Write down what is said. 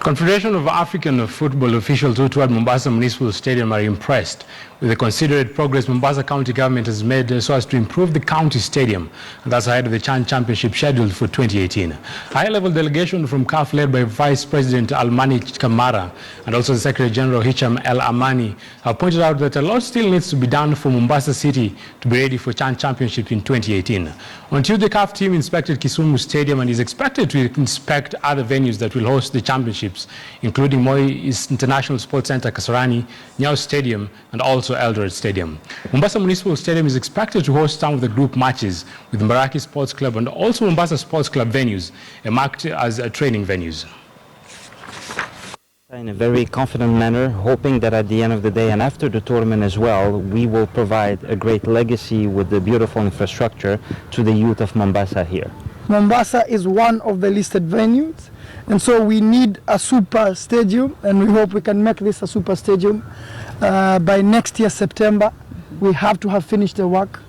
Confederation of African Football officials who toured Mombasa Municipal Stadium are impressed with the considerate progress Mombasa County Government has made so as to improve the county stadium, and that's ahead of the CHAN Championship scheduled for 2018. A high-level delegation from CAF led by Vice President Almani Kamara and also the Secretary General Hicham El Amani have pointed out that a lot still needs to be done for Mombasa City to be ready for CHAN Championship in 2018. On Tuesday, the CAF team inspected Kisumu Stadium and is expected to inspect other venues that will host the championships, including Moi International Sports Center, Kasarani, Nyao Stadium, and also Eldoret Stadium. Mombasa Municipal Stadium is expected to host some of the group matches with Mbaraki Sports Club and also Mombasa Sports Club venues, marked as training venues. In a very confident manner, hoping that at the end of the day and after the tournament as well, we will provide a great legacy with the beautiful infrastructure to the youth of Mombasa here. Mombasa is one of the listed venues, and so we need a super stadium, and we hope we can make this a super stadium by next year, September. We have to have finished the work.